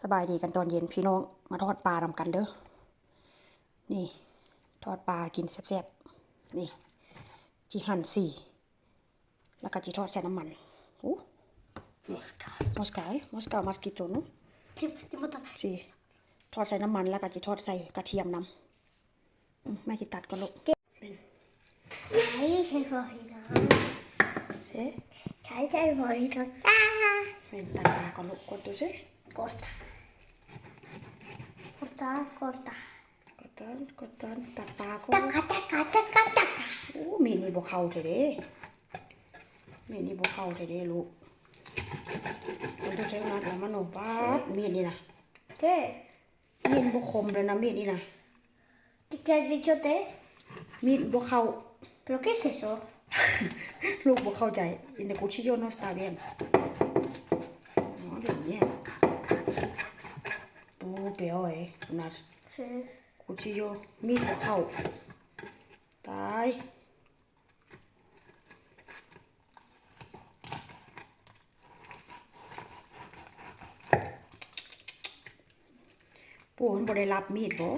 สบายดีกันตอนเย็นพี่น้องมาทอดปลานำกันเด้อนี่ทอดปลากินแซ่บๆนี่จิหั่นแล้วก็จิทอดใส่น้ำมันโอ้นี่มอสกามัสกิโตโนสิทอดใส่น้ำมันแล้วก็จิทอดใส่กระเทียมนำแม่สิตัดก่อนลูกเป็นใช้พออีกแล้วเซ่ใช้พออีกแล้วเป็นตัดปลาก่อนลูกก่อนดูสิcorta ตัดปลาก่อนtaca โอ้มีนี่บ่เข้าเด้ลูกมันต้องใช้นัดแล้วมันโนปาดมีดนี่นะ ¿Qué? มีดบ่คมเลยนะมีดนี่นะ ¿Qué has dicho te? มีดบ่เข้า ¿Pero qué es eso? ลูกบ่เข้าใจ In the cuchillo no está bien อ๋อเดี๋ยวนี้ปูเปียวนัด Sí. cuchillo มีดบ่เข้าตายปูมันบ่ได้รับมีดบ่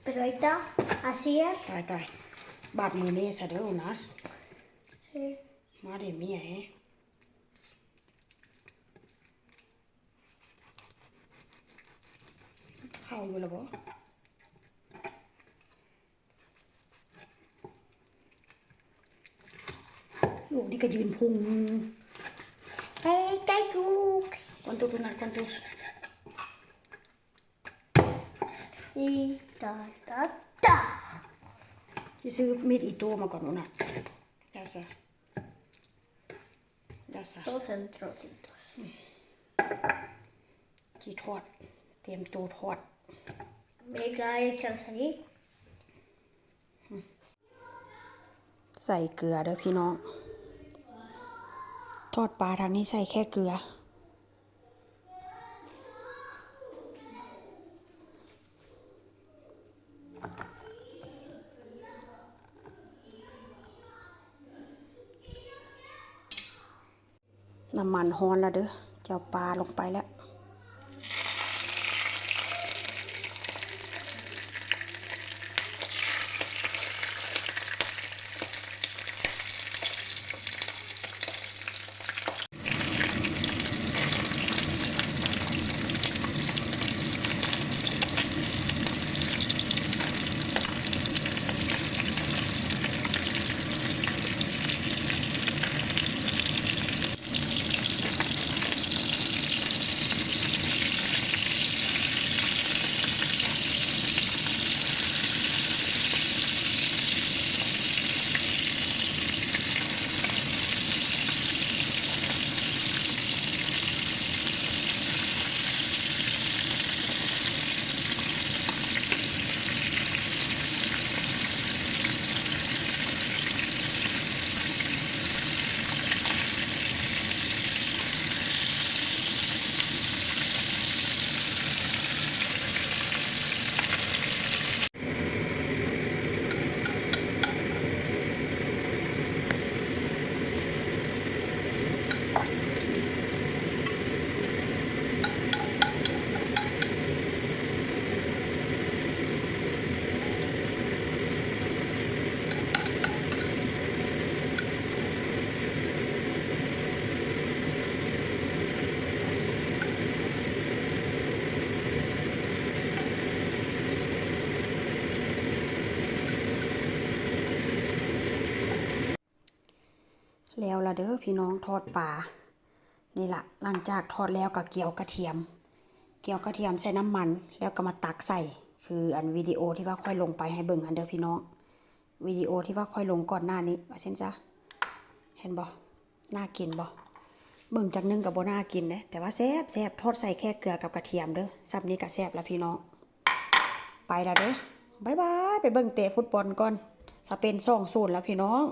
Pero ahí está, así es. ตายบาดมือนี่ซะเด้อนัด Sí. มาเด้เมียเข้าอยู่แล้วบ่ลูกนี่ก็ยืนพุง Está Luke. ¿Cuántos son? ¿Cuántos? Y ta. ที่ซื้อมีดอีโต้มาก่อนนะยาซะ Dos en trocitos. ที่ทอดเตรียมตัวทอด Venga, échalos allí. ใส่เกลือเด้อพี่น้องทอดปลาทางนี้ใส่แค่เกลือน้ำมันร้อนแล้วเด้อจะเอาปลาลงไปแล้วแล้วล่ะเด้อพี่น้องทอดปลานี่ล่ะหลังจากทอดแล้วก็เกี่ยวกระเทียมใส่น้ำมันแล้วก็มาตักใส่คืออันวิดีโอที่ว่าค่อยลงไปให้เบิ่งอันเด้อพี่น้องวิดีโอที่ว่าค่อยลงก่อนหน้านี้ว่าซั่นจ้ะเห็นบ่น่ากินบ่เบิ่งจักนึงก็บ่น่ากินเด้แต่ว่าแซ่บทอดใส่แค่เกลือกับกระเทียมเด้อซับนี้ก็แซ่บแล้วพี่น้องไปแล้วเด้อบ๊ายบายไปเบิ่งเตะฟุตบอลก่อนสเปน2-0แล้วพี่น้อง